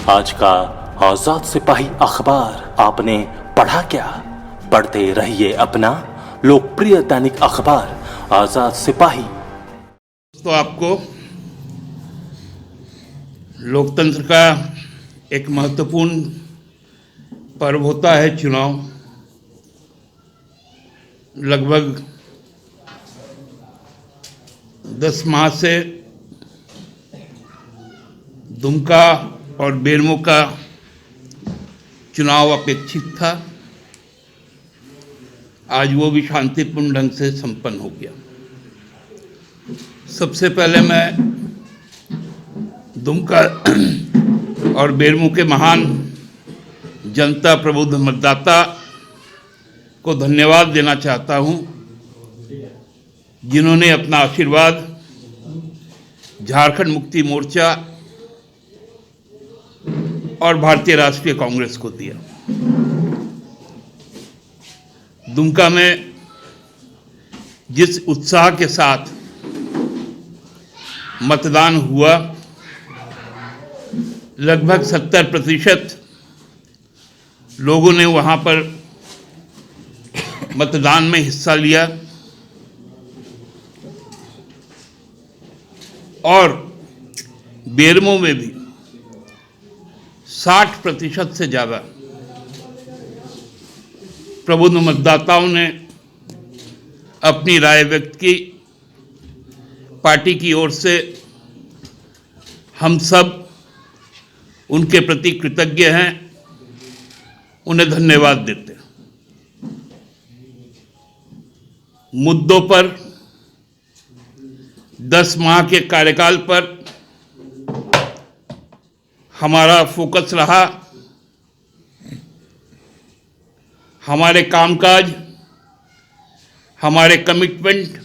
आज का आजाद सिपाही अखबार आपने पढ़ा क्या? पढ़ते रहिए अपना लोकप्रिय दैनिक अखबार आजाद सिपाही। तो आपको लोकतंत्र का एक महत्वपूर्ण पर्व होता है चुनाव। लगभग 10 माह से दुमका और बेरमो का चुनाव अपेक्षित था। आज वो भी शांतिपूर्ण ढंग से संपन्न हो गया। सबसे पहले मैं दुमका और बेरमो के महान जनता प्रबुद्ध मतदाता को धन्यवाद देना चाहता हूं, जिन्होंने अपना आशीर्वाद झारखंड मुक्ति मोर्चा और भारतीय राष्ट्रीय कांग्रेस को दिया। दुमका में जिस उत्साह के साथ मतदान हुआ, लगभग 70% लोगों ने वहां पर मतदान में हिस्सा लिया और बेरमो में भी 60% से ज़्यादा प्रबुद्ध मतदाताओं ने अपनी राय व्यक्त की। पार्टी की ओर से हम सब उनके प्रति कृतज्ञ हैं, उन्हें धन्यवाद देते हैं। मुद्दों पर 10 माह के कार्यकाल पर हमारा फोकस रहा। हमारे कामकाज, हमारे कमिटमेंट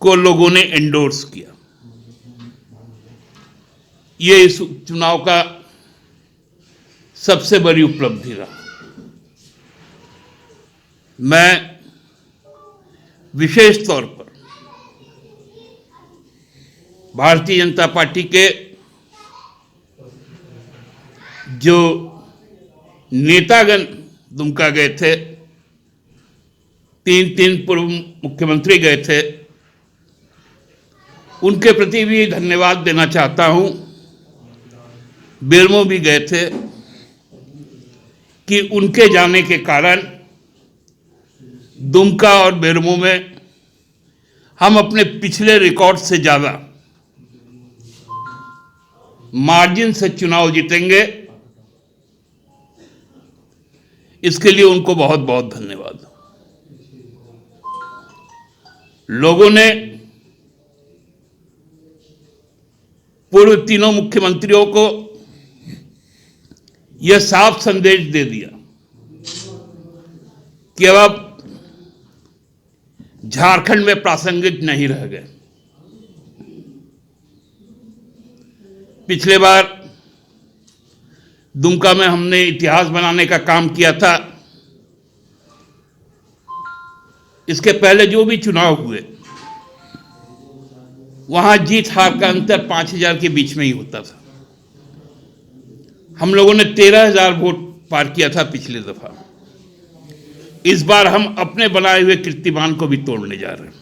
को लोगों ने एंडोर्स किया। ये इस चुनाव का सबसे बड़ी उपलब्धि रहा। मैं विशेष तौर पर भारतीय जनता पार्टी के जो नेतागण दुमका गए थे, 3 पूर्व मुख्यमंत्री गए थे, उनके प्रति भी धन्यवाद देना चाहता हूं। बेरमो भी गए थे कि उनके जाने के कारण दुमका और बेरमो में हम अपने पिछले रिकॉर्ड से ज़्यादा मार्जिन से चुनाव जीतेंगे। इसके लिए उनको बहुत बहुत धन्यवाद। लोगों ने पूर्व तीनों मुख्यमंत्रियों को यह साफ संदेश दे दिया कि अब आप झारखंड में प्रासंगिक नहीं रह गए। पिछले बार दुमका में हमने इतिहास बनाने का काम किया था। इसके पहले जो भी चुनाव हुए, वहां जीत हार का अंतर 5000 के बीच में ही होता था। हम लोगों ने 13000 वोट पार किया था पिछले दफा। इस बार हम अपने बनाए हुए कीर्तिमान को भी तोड़ने जा रहे हैं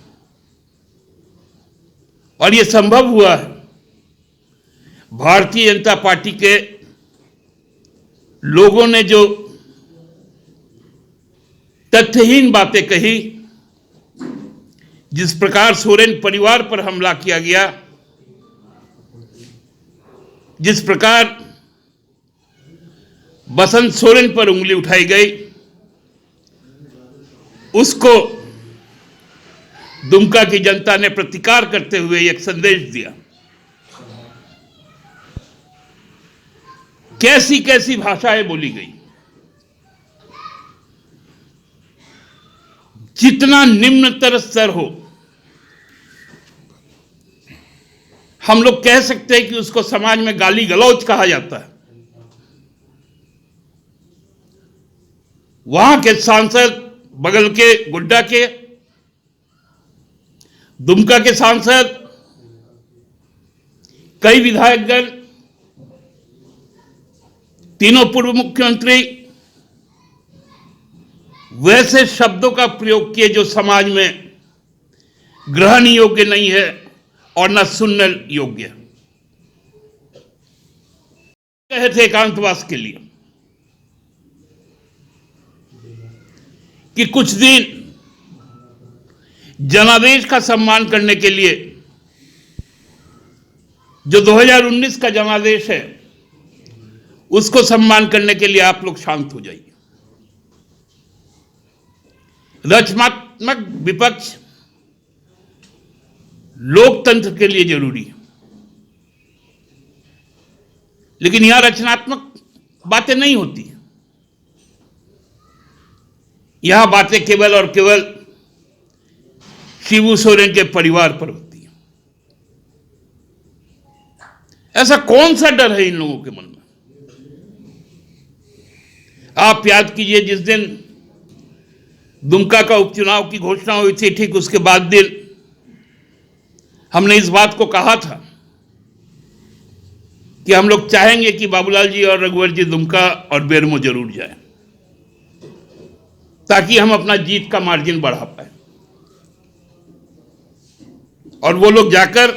और यह संभव हुआ है भारतीय जनता पार्टी के लोगों ने जो तथ्यहीन बातें कही, जिस प्रकार सोरेन परिवार पर हमला किया गया, जिस प्रकार बसंत सोरेन पर उंगली उठाई गई, उसको दुमका की जनता ने प्रतिकार करते हुए एक संदेश दिया। कैसी कैसी भाषाएं बोली गई। जितना निम्नतर स्तर हो, हम लोग कह सकते हैं कि उसको समाज में गाली गलौज कहा जाता है। वहां के सांसद, बगल के गुड्डा के, दुमका के सांसद, कई विधायकगण तीनों पूर्व मुख्यमंत्री वैसे शब्दों का प्रयोग किए जो समाज में ग्रहण योग्य नहीं है और न सुनने योग्य। कहे थे एकांतवास के लिए कि कुछ दिन जनादेश का सम्मान करने के लिए, जो 2019 का जनादेश है उसको सम्मान करने के लिए आप लोग शांत हो जाइए। रचनात्मक विपक्ष लोकतंत्र के लिए जरूरी है, लेकिन यहां रचनात्मक बातें नहीं होती। यहां बातें केवल और केवल शिबू सोरेन के परिवार पर होती है। ऐसा कौन सा डर है इन लोगों के मन में? आप याद कीजिए, जिस दिन दुमका का उपचुनाव की घोषणा हुई थी, ठीक उसके बाद दिन हमने इस बात को कहा था कि हम लोग चाहेंगे कि बाबूलाल जी और रघुवर जी दुमका और बेरमो जरूर जाए, ताकि हम अपना जीत का मार्जिन बढ़ा पाए और वो लोग जाकर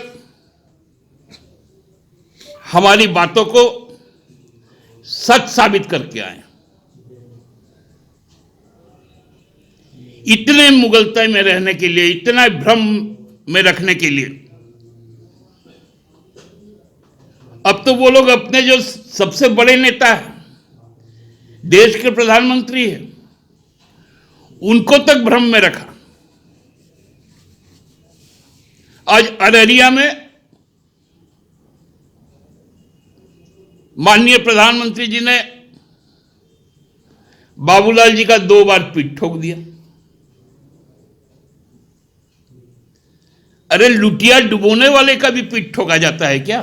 हमारी बातों को सच साबित करके आए। इतने मुगलता में रहने के लिए, इतना भ्रम में रखने के लिए अब तो वो लोग अपने जो सबसे बड़े नेता है, देश के प्रधानमंत्री है, उनको तक भ्रम में रखा। आज अररिया में माननीय प्रधानमंत्री जी ने बाबूलाल जी का 2 बार पीठ ठोक दिया। अरे लुटिया डुबोने वाले का भी पीठ ठोका जाता है क्या?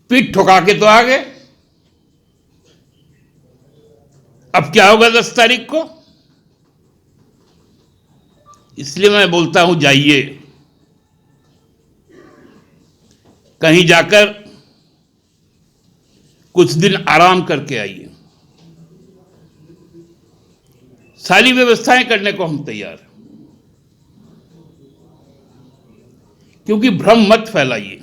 पीठ ठोका के तो आ गए। अब क्या होगा 10 तारीख को? इसलिए मैं बोलता हूं, जाइए कहीं जाकर कुछ दिन आराम करके आइए। सारी व्यवस्थाएं करने को हम तैयार हैं, क्योंकि भ्रम मत फैलाइए।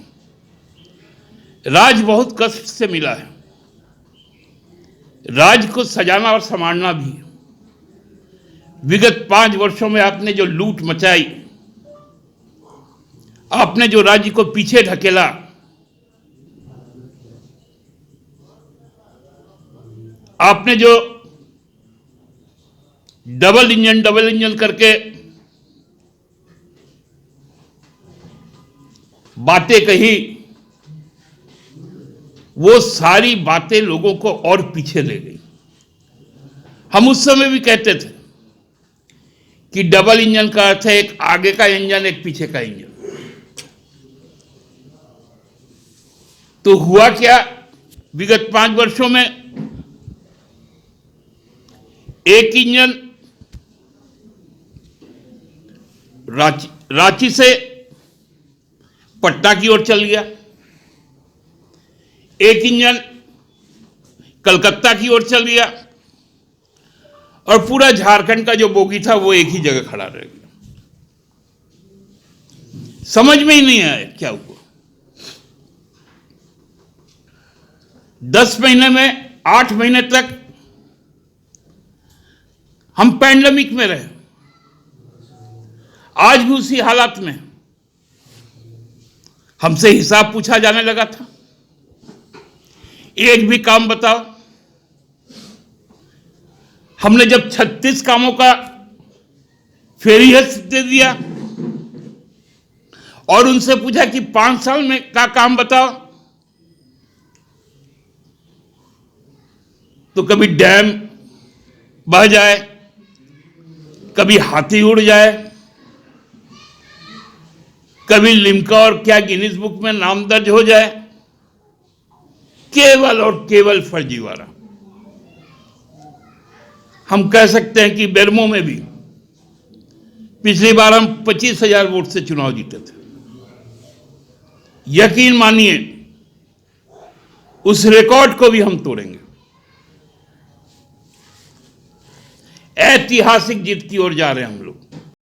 राज बहुत कष्ट से मिला है, राज को सजाना और संभालना भी। विगत 5 वर्षों में आपने जो लूट मचाई, आपने जो राज्य को पीछे ढकेला, आपने जो डबल इंजन करके बातें कही, वो सारी बातें लोगों को और पीछे ले गई। हम उस समय भी कहते थे कि डबल इंजन का अर्थ है एक आगे का इंजन, एक पीछे का इंजन। तो हुआ क्या? विगत 5 वर्षों में एक इंजन रांची से पटना की ओर चल गया, एक इंजन कलकत्ता की ओर चल गया, और पूरा झारखंड का जो बोगी था वो एक ही जगह खड़ा रह गया। समझ में ही नहीं आया क्या हुआ। 10 महीने में 8 महीने तक हम पैंडेमिक में रहे, आज भी उसी हालात में। हमसे हिसाब पूछा जाने लगा था, एक भी काम बताओ। हमने जब 36 कामों का फेरियत दे दिया और उनसे पूछा कि 5 साल में का काम बताओ, तो कभी डैम बह जाए, कभी हाथी उड़ जाए, कभी लिम्का और क्या गिनीज बुक में नाम दर्ज हो जाए। केवल और केवल फर्जीवाड़ा। हम कह सकते हैं कि बेरमो में भी पिछली बार हम 25,000 वोट से चुनाव जीते थे। यकीन मानिए उस रिकॉर्ड को भी हम तोड़ेंगे। ऐतिहासिक जीत की ओर जा रहे हैं हम लोग।